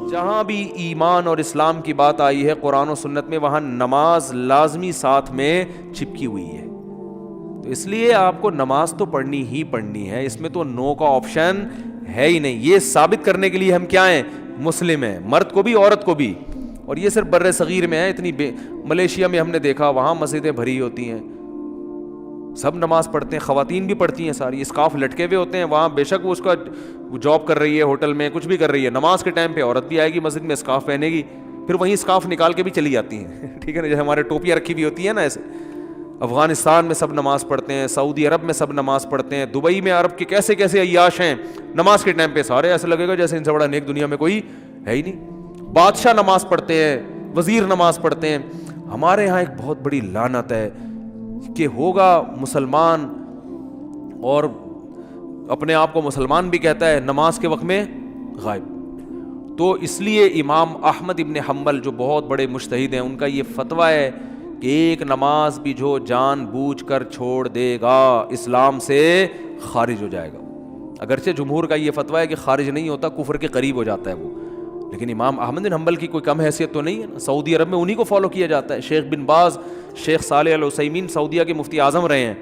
جہاں بھی ایمان اور اسلام کی بات آئی ہے قرآن و سنت میں، وہاں نماز لازمی ساتھ میں چپکی ہوئی ہے. تو اس لیے آپ کو نماز تو پڑھنی ہی پڑھنی ہے، اس میں تو نو کا آپشن ہے ہی نہیں. یہ ثابت کرنے کے لیے ہم کیا ہیں؟ مسلم ہیں، مرد کو بھی عورت کو بھی. اور یہ صرف بر صغیر میں ہے. اتنی ملیشیا میں ہم نے دیکھا وہاں مسجدیں بھری ہوتی ہیں، سب نماز پڑھتے ہیں، خواتین بھی پڑھتی ہیں ساری، اسکارف لٹکے ہوئے ہوتے ہیں وہاں. بے شک وہ اس کا جاب کر رہی ہے، ہوٹل میں کچھ بھی کر رہی ہے، نماز کے ٹائم پہ عورت بھی آئے گی مسجد میں، اسکارف پہنے گی، پھر وہیں اسکارف نکال کے بھی چلی جاتی ہیں. ٹھیک ہے نا، جیسے ہمارے ٹوپیاں رکھی ہوئی ہوتی ہیں نا ایسے. افغانستان میں سب نماز پڑھتے ہیں، سعودی عرب میں سب نماز پڑھتے ہیں، دبئی میں عرب کے کیسے کیسے عیاش ہیں، نماز کے ٹائم پہ سارے ایسے لگے گا جیسے ان سے بڑا نیک دنیا میں کوئی ہے ہی نہیں. بادشاہ نماز پڑھتے ہیں، وزیر نماز پڑھتے ہیں. ہمارے یہاں ایک بہت بڑی لعنت ہے کہ ہوگا مسلمان اور اپنے آپ کو مسلمان بھی کہتا ہے، نماز کے وقت میں غائب. تو اس لیے امام احمد ابن حنبل جو بہت بڑے مجتہد ہیں، ان کا یہ فتویٰ ہے کہ ایک نماز بھی جو جان بوجھ کر چھوڑ دے گا اسلام سے خارج ہو جائے گا. اگرچہ جمہور کا یہ فتویٰ ہے کہ خارج نہیں ہوتا، کفر کے قریب ہو جاتا ہے وہ، لیکن امام احمد بن حنبل کی کوئی کم حیثیت تو نہیں ہے نا. سعودی عرب میں انہی کو فالو کیا جاتا ہے. شیخ بن باز، شیخ صالح العثیمین سعودیہ کے مفتی اعظم رہے ہیں،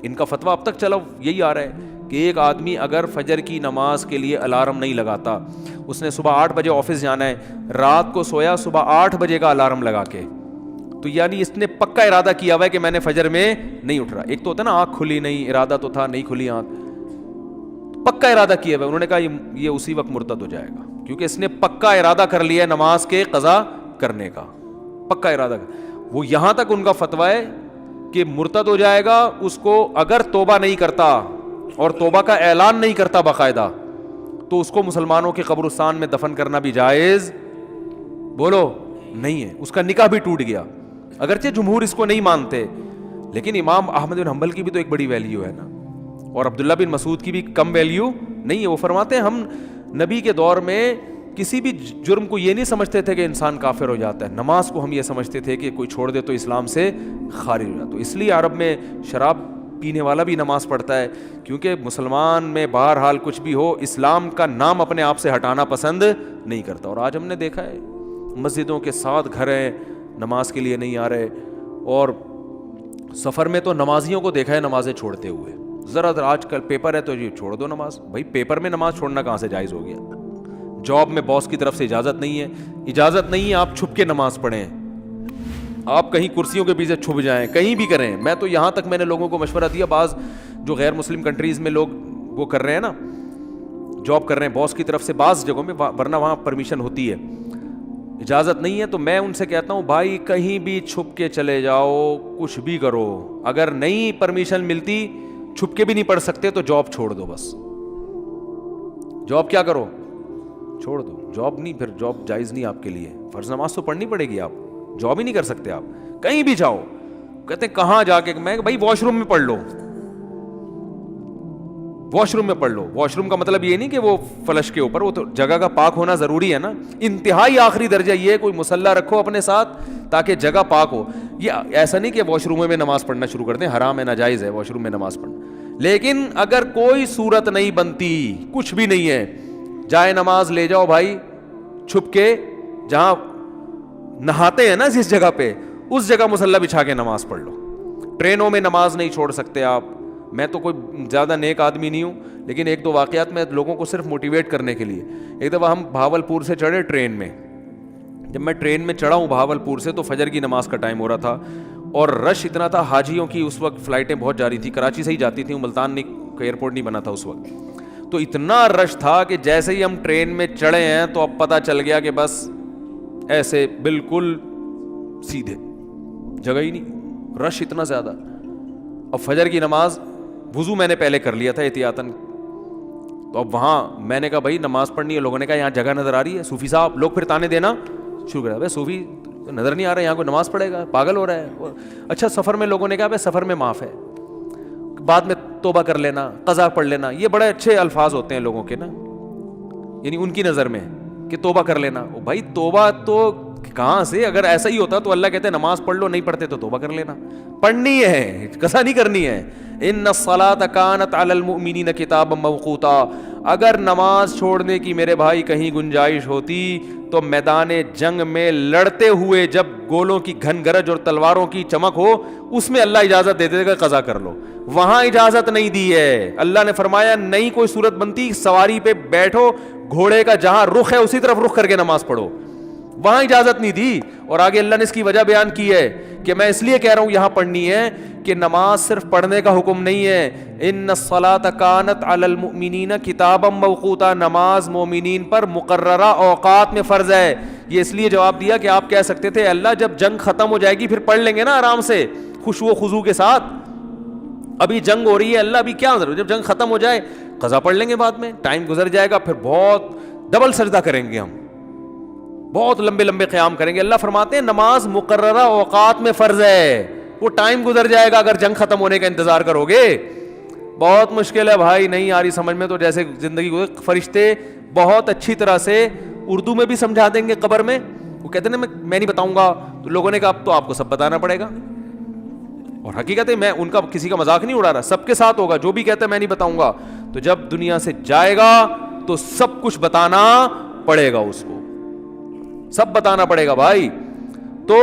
ان کا فتویٰ اب تک چلا یہی آ رہا ہے کہ ایک آدمی اگر فجر کی نماز کے لیے الارم نہیں لگاتا، اس نے صبح 8 بجے آفس جانا ہے، رات کو سویا صبح 8 بجے کا الارم لگا کے، تو یعنی اس نے پکا ارادہ کیا ہوا ہے کہ میں نے فجر میں نہیں اٹھ رہا. ایک تو ہوتا ہے نا آنکھ کھلی نہیں، ارادہ تو تھا نہیں کھلی آنکھ، پکا ارادہ کیا ہوا ہے. انہوں نے کہا یہ اسی وقت مرتد ہو جائے گا، کیونکہ اس نے پکا ارادہ کر لیا ہے نماز کے قضا کرنے کا، پکا ارادہ. وہ یہاں تک ان کا فتویٰ ہے کہ مرتد ہو جائے گا اس کو اگر توبہ نہیں کرتا اور توبہ کا اعلان نہیں کرتا باقاعدہ، تو اس کو مسلمانوں کے قبرستان میں دفن کرنا بھی جائز بولو نہیں ہے، اس کا نکاح بھی ٹوٹ گیا. اگرچہ جمہور اس کو نہیں مانتے، لیکن امام احمد بن حنبل کی بھی تو ایک بڑی ویلیو ہے نا، اور عبداللہ بن مسعود کی بھی کم ویلیو نہیں ہے. وہ فرماتے ہیں ہم نبی کے دور میں کسی بھی جرم کو یہ نہیں سمجھتے تھے کہ انسان کافر ہو جاتا ہے، نماز کو ہم یہ سمجھتے تھے کہ کوئی چھوڑ دے تو اسلام سے خارج ہو جاتا. تو اس لیے عرب میں شراب پینے والا بھی نماز پڑھتا ہے، کیونکہ مسلمان میں بہرحال کچھ بھی ہو اسلام کا نام اپنے آپ سے ہٹانا پسند نہیں کرتا. اور آج ہم نے دیکھا ہے مسجدوں کے ساتھ گھر ہیں، نماز کے لیے نہیں آ رہے، اور سفر میں تو نمازیوں کو دیکھا ہے نمازیں چھوڑتے ہوئے. ذرا آج کل پیپر ہے تو یہ چھوڑ دو نماز. بھائی پیپر میں نماز چھوڑنا کہاں سے جائز ہو گیا؟ جاب میں باس کی طرف سے اجازت نہیں ہے، اجازت نہیں ہے آپ چھپ کے نماز پڑھیں، آپ کہیں کرسیوں کے پیچھے چھپ جائیں، کہیں بھی کریں. میں تو یہاں تک میں نے لوگوں کو مشورہ دیا، بعض جو غیر مسلم کنٹریز میں لوگ وہ کر رہے ہیں نا، جاب کر رہے ہیں باس کی طرف سے بعض جگہوں میں، ورنہ وہاں پرمیشن ہوتی ہے، اجازت نہیں ہے، تو میں ان سے کہتا ہوں بھائی کہیں بھی چھپ کے چلے جاؤ، کچھ بھی کرو، اگر نہیں پرمیشن ملتی چھپ کے بھی نہیں پڑھ سکتے تو جاب چھوڑ دو. بس جاب کیا کرو، چھوڑ دو. جاب نہیں، پھر جاب جائز نہیں آپ کے لیے. فرض نماز تو پڑھنی پڑے گی، آپ جاب ہی نہیں کر سکتے. آپ کہیں بھی جاؤ، کہتے ہیں کہاں جا کے، میں بھائی واش روم میں پڑھ لو، واش روم میں پڑھ لو. واش روم کا مطلب یہ نہیں کہ وہ فلش کے اوپر، وہ تو جگہ کا پاک ہونا ضروری ہے نا. انتہائی آخری درجہ یہ ہے کوئی مصلی رکھو اپنے ساتھ تاکہ جگہ پاک ہو. یہ ایسا نہیں کہ واش روم میں نماز پڑھنا شروع کر دیں، حرام ہے، ناجائز ہے واش روم میں نماز پڑھنا. لیکن اگر کوئی صورت نہیں بنتی، کچھ بھی نہیں ہے، جائے نماز لے جاؤ بھائی چھپ کے، جہاں نہاتے ہیں نا جس جگہ پہ، اس جگہ مصلی بچھا کے نماز پڑھ لو. ٹرینوں میں نماز نہیں چھوڑ سکتے آپ. میں تو کوئی زیادہ نیک آدمی نہیں ہوں، لیکن ایک دو واقعات میں لوگوں کو صرف موٹیویٹ کرنے کے لیے. ایک دفعہ ہم بھاولپور سے چڑھے ٹرین میں، جب میں ٹرین میں چڑھا ہوں بھاولپور سے تو فجر کی نماز کا ٹائم ہو رہا تھا، اور رش اتنا تھا، حاجیوں کی اس وقت فلائٹیں بہت جا رہی تھی، کراچی سے ہی جاتی تھیں، ملتان ایئرپورٹ نہیں بنا تھا اس وقت. تو اتنا رش تھا کہ جیسے ہی ہم ٹرین میں چڑھے ہیں تو اب پتہ چل گیا کہ بس ایسے بالکل سیدھے، جگہ ہی نہیں، رش اتنا زیادہ. اب فجر کی نماز وضو میں نے پہلے کر لیا تھا احتیاطاً، تو اب وہاں میں نے کہا بھائی نماز پڑھنی ہے. لوگوں نے کہا یہاں جگہ نظر آ رہی ہے صوفی صاحب. لوگ پھر تانے دینا شروع کر دیا، بھائی صوفی نظر نہیں آ رہا ہے، یہاں کوئی نماز پڑھے گا، پاگل ہو رہا ہے. اچھا سفر میں لوگوں نے کہا بھائی سفر میں معاف ہے، بعد میں توبہ کر لینا، قضا پڑھ لینا. یہ بڑے اچھے الفاظ ہوتے ہیں لوگوں کے نا، یعنی ان کی نظر میں کہ توبہ کر لینا. بھائی توبہ تو کہاں سے؟ اگر ایسا ہی ہوتا تو اللہ کہتے ہیں نماز پڑھ لو، نہیں پڑھتے تو توبہ کر لینا. پڑھنی ہے، قضا نہیں کرنی ہے. ان الصلاۃ کانت علی المؤمنین کتابا موقوتا. اگر نماز چھوڑنے کی میرے بھائی کہیں گنجائش ہوتی تو میدان جنگ میں لڑتے ہوئے جب گولوں کی گھن گرج اور تلواروں کی چمک ہو اس میں اللہ اجازت دے دے گا قضا کر لو. وہاں اجازت نہیں دی ہے. اللہ نے فرمایا نہیں کوئی صورت بنتی, سواری پہ بیٹھو, گھوڑے کا جہاں رخ ہے اسی طرف رخ کر کے نماز پڑھو. وہاں اجازت نہیں دی. اور آگے اللہ نے اس کی وجہ بیان کی ہے کہ میں اس لیے کہہ رہا ہوں یہاں پڑھنی ہے کہ نماز صرف پڑھنے کا حکم نہیں ہے. ان الصلاۃ کانت علی المؤمنین کتابا موقوتا, نماز مومنین پر مقررہ اوقات میں فرض ہے. یہ اس لیے جواب دیا کہ آپ کہہ سکتے تھے اللہ جب جنگ ختم ہو جائے گی پھر پڑھ لیں گے نا آرام سے خشوع و خضوع کے ساتھ. ابھی جنگ ہو رہی ہے, اللہ ابھی کیا ضرورت, جب جنگ ختم ہو جائے قضا پڑھ لیں گے بعد میں, ٹائم گزر جائے گا پھر بہت ڈبل سجدہ کریں گے, ہم بہت لمبے لمبے قیام کریں گے. اللہ فرماتے ہیں نماز مقررہ اوقات میں فرض ہے, وہ ٹائم گزر جائے گا اگر جنگ ختم ہونے کا انتظار کرو گے. بہت مشکل ہے بھائی, نہیں آ رہی سمجھ میں تو جیسے زندگی کو فرشتے بہت اچھی طرح سے اردو میں بھی سمجھا دیں گے قبر میں. وہ کہتے ہیں نا میں نہیں بتاؤں گا, تو لوگوں نے کہا اب تو آپ کو سب بتانا پڑے گا. اور حقیقت ہے میں ان کا کسی کا مذاق نہیں اڑا رہا, سب کے ساتھ ہوگا. جو بھی کہتا ہے میں نہیں بتاؤں گا, تو جب دنیا سے جائے گا تو سب کچھ بتانا پڑے گا, اس کو سب بتانا پڑے گا بھائی. تو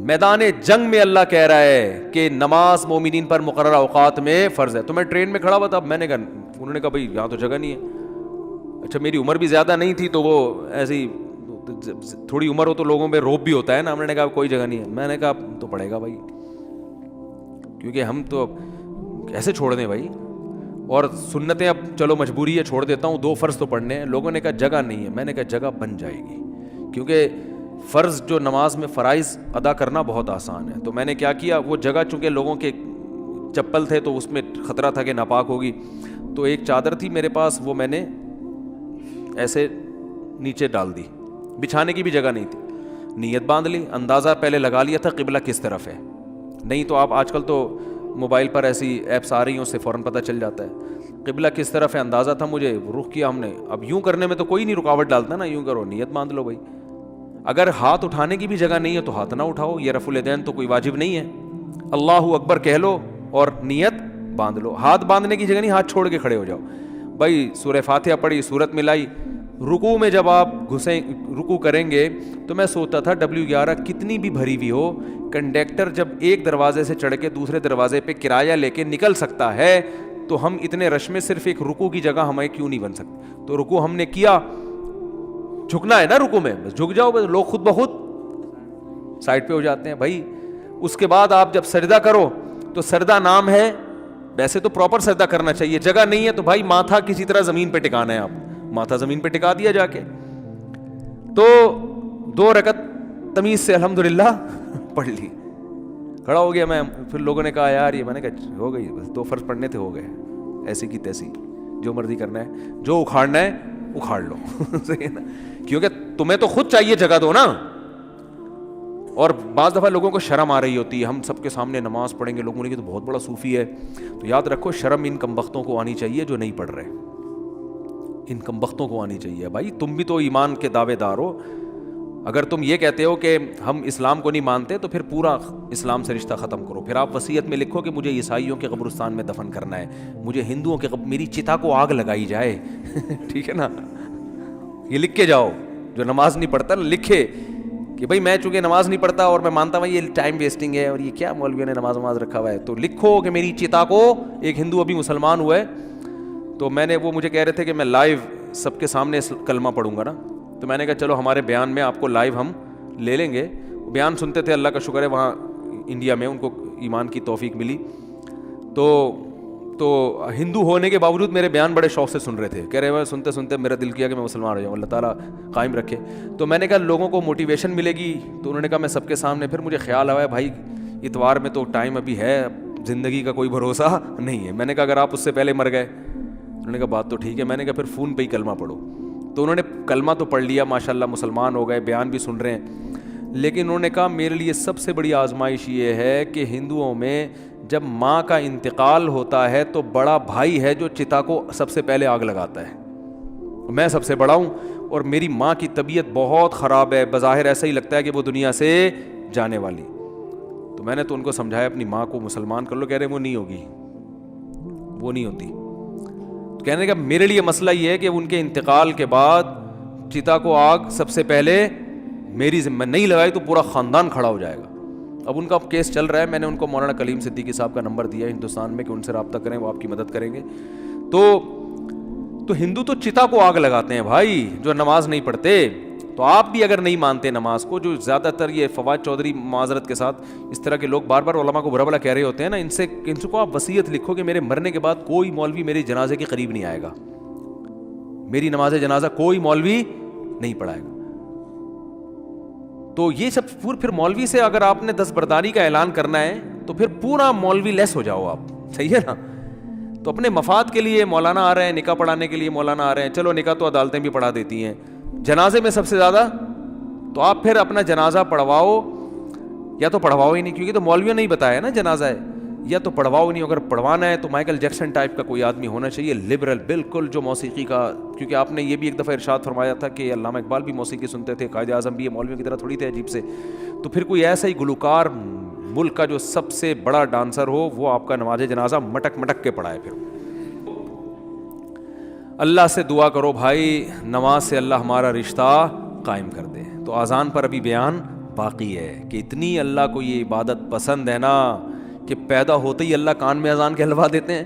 میدان جنگ میں اللہ کہہ رہا ہے کہ نماز مومنین پر مقررہ اوقات میں فرض ہے. تو میں ٹرین میں کھڑا ہوا تھا, میں نے کہا, انہوں نے کہا بھائی یہاں تو جگہ نہیں ہے. اچھا میری عمر بھی زیادہ نہیں تھی تو وہ ایسی تھوڑی عمر ہو تو لوگوں پہ روب بھی ہوتا ہے نا. ہم نے کہا کوئی جگہ نہیں ہے. میں نے کہا تو پڑے گا بھائی, کیونکہ ہم تو کیسے چھوڑ دیں بھائی, اور سنتیں اب چلو مجبوری ہے چھوڑ دیتا ہوں, 2 فرض تو پڑھنے ہیں. لوگوں نے کہا جگہ نہیں ہے. میں نے کہا جگہ بن جائے گی, کیونکہ فرض جو نماز میں فرائض ادا کرنا بہت آسان ہے. تو میں نے کیا کیا, وہ جگہ چونکہ لوگوں کے چپل تھے تو اس میں خطرہ تھا کہ ناپاک ہوگی, تو ایک چادر تھی میرے پاس, وہ میں نے ایسے نیچے ڈال دی, بچھانے کی بھی جگہ نہیں تھی. نیت باندھ لی, اندازہ پہلے لگا لیا تھا قبلہ کس طرف ہے. نہیں تو آپ آج کل تو موبائل پر ایسی ایپس آ رہی ہیں, اس سے فوراً پتہ چل جاتا ہے قبلہ کس طرف ہے. اندازہ تھا مجھے, رخ کیا ہم نے. اب یوں کرنے میں تو کوئی نہیں رکاوٹ ڈالتا نا, یوں کرو, نیت باندھ لو بھائی. اگر ہاتھ اٹھانے کی بھی جگہ نہیں ہے تو ہاتھ نہ اٹھاؤ, یہ رفع الیدین تو کوئی واجب نہیں ہے. اللہ اکبر کہہ لو اور نیت باندھ لو. ہاتھ باندھنے کی جگہ نہیں, ہاتھ چھوڑ کے کھڑے ہو جاؤ بھائی. سورہ فاتحہ پڑھی, سورت ملائی. رکوع میں جب آپ رکوع کریں گے تو میں سوچتا تھا W11 کتنی بھی بھری ہوئی ہو, کنڈکٹر جب ایک دروازے سے چڑھ کے دوسرے دروازے پہ کرایہ لے کے نکل سکتا ہے تو ہم اتنے رش میں صرف ایک رکوع کی جگہ ہمیں کیوں نہیں بن سکتی. تو رکوع ہم نے کیا, جھکنا ہے نا رکوع میں, بس جھک جاؤ, بس لوگ خود بخود سائڈ پہ ہو جاتے ہیں بھائی. اس کے بعد آپ جب سجدہ کرو تو سجدہ نام ہے, ویسے تو پراپر سجدہ کرنا چاہیے. جگہ نہیں ہے تو بھائی ماتھا کسی طرح زمین پہ ٹکانا ہے, آپ ماتھا زمین پہ ٹکا دیا جا کے. تو 2 رکعت تمیز سے الحمدللہ پڑھ لی, کھڑا ہو گیا میں. پھر لوگوں نے کہا یار یہ, میں نے کہا ہو گئی, بس 2 فرض پڑھنے تھے, ہو گئے, ایسی کی تیسی, جو مرضی کرنا ہے, جو اکھاڑنا ہے اکھاڑ لو. صحیح ہے نا, کیونکہ تمہیں تو خود چاہیے جگہ دو نا. اور بعض دفعہ لوگوں کو شرم آ رہی ہوتی ہے, ہم سب کے سامنے نماز پڑھیں گے, لوگ بولیں گے تو بہت بڑا صوفی ہے. تو یاد رکھو شرم ان کمبختوں کو آنی چاہیے جو نہیں پڑھ رہے, ان کمبختوں کو آنی چاہیے. بھائی تم بھی تو ایمان کے دعوے دار ہو, اگر تم یہ کہتے ہو کہ ہم اسلام کو نہیں مانتے تو پھر پورا اسلام سے رشتہ ختم کرو. پھر آپ وصیت میں لکھو کہ مجھے عیسائیوں کے قبرستان میں دفن کرنا ہے, مجھے ہندوؤں کے میری چتا کو آگ لگائی جائے. ٹھیک ہے نا, یہ لکھ کے جاؤ. جو نماز نہیں پڑھتا لکھے کہ بھائی میں چونکہ نماز نہیں پڑھتا اور میں مانتا ہوں یہ ٹائم ویسٹنگ ہے اور یہ کیا مولویوں نے نماز رکھا ہوا ہے, تو لکھو کہ میری چتا کو, ایک ہندو ابھی مسلمان ہوا ہے تو میں نے, وہ مجھے کہہ رہے تھے کہ میں لائیو سب کے سامنے کلمہ پڑھوں گا نا, تو میں نے کہا چلو ہمارے بیان میں آپ کو لائیو ہم لے لیں گے. بیان سنتے تھے, اللہ کا شکر ہے وہاں انڈیا میں ان کو ایمان کی توفیق ملی. تو ہندو ہونے کے باوجود میرے بیان بڑے شوق سے سن رہے تھے, کہہ رہے ہیں سنتے سنتے میرا دل کیا کہ میں مسلمان ہو جاؤں, اللہ تعالیٰ قائم رکھے. تو میں نے کہا لوگوں کو موٹیویشن ملے گی, تو انہوں نے کہا میں سب کے سامنے. پھر مجھے خیال آیا بھائی اتوار میں تو ٹائم ابھی ہے, زندگی کا کوئی بھروسہ نہیں ہے. میں نے کہا اگر آپ اس سے پہلے مر گئے, انہوں نے کہا بات تو ٹھیک ہے. میں نے کہا پھر فون پہ ہی کلمہ پڑھو. تو انہوں نے کلمہ تو پڑھ لیا ماشاءاللہ, مسلمان ہو گئے, بیان بھی سن رہے ہیں. لیکن انہوں نے کہا میرے لیے سب سے بڑی آزمائش یہ ہے کہ ہندوؤں میں جب ماں کا انتقال ہوتا ہے تو بڑا بھائی ہے جو چتا کو سب سے پہلے آگ لگاتا ہے. میں سب سے بڑا ہوں اور میری ماں کی طبیعت بہت خراب ہے, بظاہر ایسا ہی لگتا ہے کہ وہ دنیا سے جانے والی. تو میں نے تو ان کو سمجھایا اپنی ماں کو مسلمان کر لو. کہہ رہے وہ نہیں ہوگی, وہ نہیں ہوتی. کہنے کا میرے لیے مسئلہ یہ ہے کہ ان کے انتقال کے بعد چتا کو آگ سب سے پہلے میری ذمہ نہیں لگائی تو پورا خاندان کھڑا ہو جائے گا. اب ان کا کیس چل رہا ہے. میں نے ان کو مولانا کلیم صدیقی صاحب کا نمبر دیا ہندوستان میں کہ ان سے رابطہ کریں, وہ آپ کی مدد کریں گے. تو ہندو تو چتا کو آگ لگاتے ہیں بھائی, جو نماز نہیں پڑھتے. تو آپ بھی اگر نہیں مانتے نماز کو, جو زیادہ تر یہ فواد چودھری معذرت کے ساتھ اس طرح کے لوگ بار بار علماء کو برا بلا کہہ رہے ہوتے ہیں نا, ان سے کو آپ وصیت لکھو کہ میرے مرنے کے بعد کوئی مولوی میرے جنازے کے قریب نہیں آئے گا, میری نماز جنازہ کوئی مولوی نہیں پڑھائے گا. تو یہ سب پھر مولوی سے اگر آپ نے دستبرداری کا اعلان کرنا ہے تو پھر پورا مولوی لیس ہو جاؤ آپ, صحیح ہے نا. تو اپنے مفاد کے لیے مولانا آ رہے ہیں, نکاح پڑھانے کے لیے مولانا آ رہے ہیں, چلو نکاح تو عدالتیں بھی پڑھا دیتی ہیں, جنازے میں سب سے زیادہ تو آپ پھر اپنا جنازہ پڑھواؤ یا تو پڑھواؤ ہی نہیں, کیونکہ تو مولویوں نے ہی بتایا نا جنازہ ہے, یا تو پڑھواؤ نہیں. اگر پڑھوانا ہے تو مائیکل جیکسن ٹائپ کا کوئی آدمی ہونا چاہیے, لبرل بالکل, جو موسیقی کا, کیونکہ آپ نے یہ بھی ایک دفعہ ارشاد فرمایا تھا کہ علامہ اقبال بھی موسیقی سنتے تھے, قائد اعظم بھی, یہ مولویوں کی طرح تھوڑی تھے عجیب سے. تو پھر کوئی ایسا ہی گلوکار ملک کا جو سب سے بڑا ڈانسر ہو, وہ آپ کا نماز جنازہ مٹک مٹک کے پڑھائے. پھر اللہ سے دعا کرو بھائی, نماز سے اللہ ہمارا رشتہ قائم کر دے. تو اذان پر ابھی بیان باقی ہے کہ اتنی اللہ کو یہ عبادت پسند ہے نا کہ پیدا ہوتے ہی اللہ کان میں اذان کہلوا دیتے ہیں.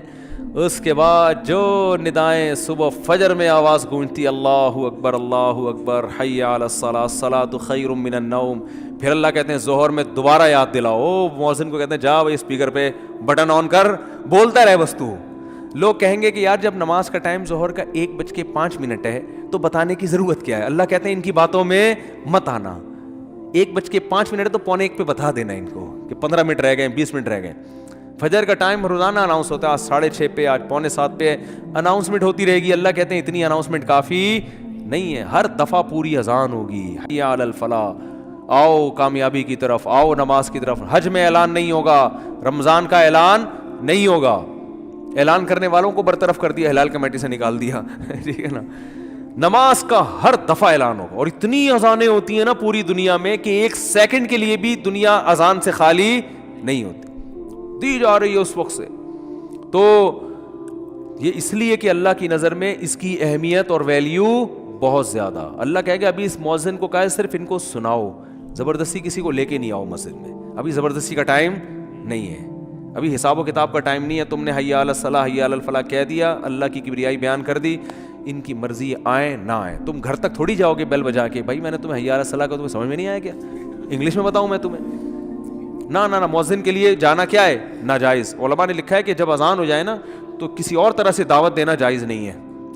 اس کے بعد جو ندائیں صبح فجر میں آواز گونجتی, اللہ اکبر اللہ اکبر, حی علی الصلاۃ, الصلاۃ خیر من النوم, پھر اللہ کہتے ہیں ظہر میں دوبارہ یاد دلاؤ. مؤذن کو کہتے ہیں جا بھائی اسپیکر پہ بٹن آن کر, بولتا رہے بس تو. لوگ کہیں گے کہ یار جب نماز کا ٹائم ظہر کا 1:05 ہے تو بتانے کی ضرورت کیا ہے. اللہ کہتے ہیں ان کی باتوں میں مت آنا. 1:05 ہے تو 1:45 پہ بتا دینا ان کو کہ 15 منٹ رہ گئے, 20 منٹ رہ گئے. فجر کا ٹائم روزانہ اناؤنس ہوتا ہے, آج 6:30 پہ, آج 6:45 پہ اناؤنسمنٹ ہوتی رہے گی. اللہ کہتے ہیں اتنی اناؤنسمنٹ کافی نہیں ہے, ہر دفعہ پوری اذان ہوگی, حی علی الفلاح, آؤ کامیابی کی طرف, آؤ نماز کی طرف. حج میں اعلان نہیں ہوگا, رمضان کا اعلان نہیں ہوگا, اعلان کرنے والوں کو برطرف کر دیا, ہلال کمیٹی سے نکال دیا, ٹھیک ہے نا. نماز کا ہر دفعہ اعلان ہوگا, اور اتنی اذانیں ہوتی ہیں نا پوری دنیا میں کہ 1 سیکنڈ کے لیے بھی دنیا اذان سے خالی نہیں ہوتی, دی جا رہی ہے اس وقت سے. تو یہ اس لیے کہ اللہ کی نظر میں اس کی اہمیت اور ویلیو بہت زیادہ. اللہ کہے گا ابھی اس مؤذن کو کہا ہے صرف ان کو سناؤ, زبردستی کسی کو لے کے نہیں آؤ مسجد میں, ابھی زبردستی کا ٹائم نہیں ہے, ابھی حساب و کتاب کا ٹائم نہیں ہے. تم نے حی علی الصلاح حی علی الفلاح کہہ دیا, اللہ کی کبریائی بیان کر دی, ان کی مرضی آئے نہ آئے. تم گھر تک تھوڑی جاؤ گے بیل بجا کے, بھائی میں نے تمہیں حی علی الصلاح کا, تمہیں سمجھ میں نہیں آیا کیا, انگلش میں بتاؤں میں تمہیں؟ نہ مؤذن کے لیے جانا کیا ہے, ناجائز. علماء نے لکھا ہے کہ جب اذان ہو جائے نا تو کسی اور طرح سے دعوت دینا جائز نہیں ہے,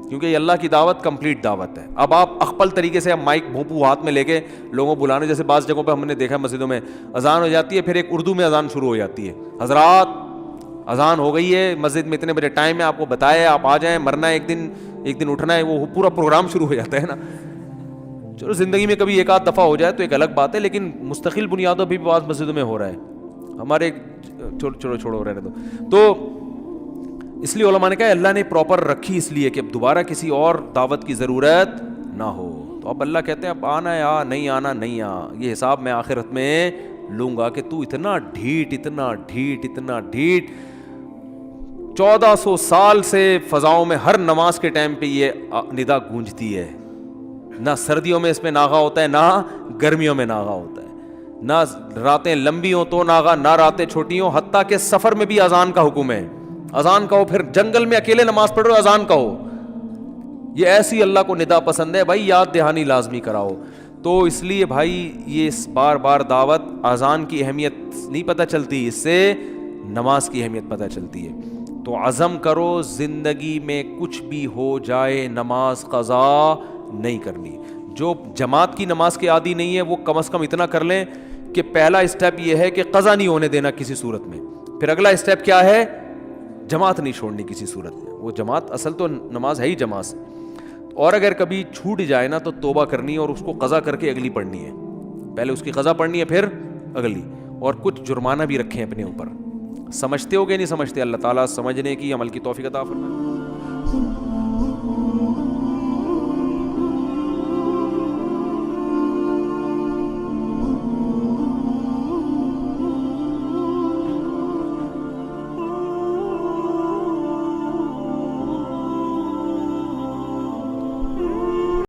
کیونکہ یہ اللہ کی دعوت کمپلیٹ دعوت ہے. اب آپ اخپل طریقے سے مائک بھونپو ہاتھ میں لے کے لوگوں بلانے, جیسے بعض جگہوں پہ ہم نے دیکھا مسجدوں میں اذان ہو جاتی ہے, پھر ایک اردو میں اذان شروع ہو جاتی ہے, حضرات اذان ہو گئی ہے, مسجد میں اتنے بجے ٹائم ہے, آپ کو بتایا آپ آ جائیں, مرنا ہے ایک دن اٹھنا ہے, وہ پورا پروگرام شروع ہو جاتا ہے نا. چلو زندگی میں کبھی ایک آدھ دفعہ ہو جائے تو ایک الگ بات ہے, لیکن مستقل بنیادوں پہ بھی بعض مسجدوں میں ہو رہا ہے. ہمارے چھوڑو رہنے دو. تو اس لیے علماء نے کہا اللہ نے پراپر رکھی اس لیے کہ اب دوبارہ کسی اور دعوت کی ضرورت نہ ہو. تو اب اللہ کہتے ہیں اب آنا ہے آ, نہیں آنا نہیں آ, یہ حساب میں آخرت میں لوں گا کہ تو اتنا ڈھیٹ 1400 سال سے فضاؤں میں ہر نماز کے ٹائم پہ یہ ندا گونجتی ہے. نہ سردیوں میں اس میں ناغا ہوتا ہے, نہ گرمیوں میں ناغا ہوتا ہے, نہ راتیں لمبی ہوں تو ناغا, نہ راتیں چھوٹی ہوں, حتیٰ کہ سفر میں بھی اذان کا حکم ہے. اذان کہو, پھر جنگل میں اکیلے نماز پڑھ رہے ہو اذان کہو. یہ ایسی اللہ کو ندا پسند ہے بھائی, یاد دہانی لازمی کراؤ. تو اس لیے بھائی یہ بار بار دعوت, اذان کی اہمیت نہیں پتہ چلتی, اس سے نماز کی اہمیت پتہ چلتی ہے. تو عزم کرو زندگی میں کچھ بھی ہو جائے نماز قضا نہیں کرنی. جو جماعت کی نماز کے عادی نہیں ہے وہ کم از کم اتنا کر لیں کہ پہلا اسٹیپ یہ ہے کہ قضا نہیں ہونے دینا کسی صورت میں. پھر اگلا اسٹیپ کیا ہے, جماعت نہیں چھوڑنی کسی صورت میں. وہ جماعت اصل تو نماز ہے ہی جماعت سے, اور اگر کبھی چھوٹ جائے نا تو توبہ کرنی ہے اور اس کو قضا کر کے اگلی پڑھنی ہے. پہلے اس کی قضا پڑھنی ہے پھر اگلی, اور کچھ جرمانہ بھی رکھیں اپنے اوپر. سمجھتے ہو کہ نہیں سمجھتے؟ اللہ تعالیٰ سمجھنے کی عمل کی توفیق عطا فرمائے.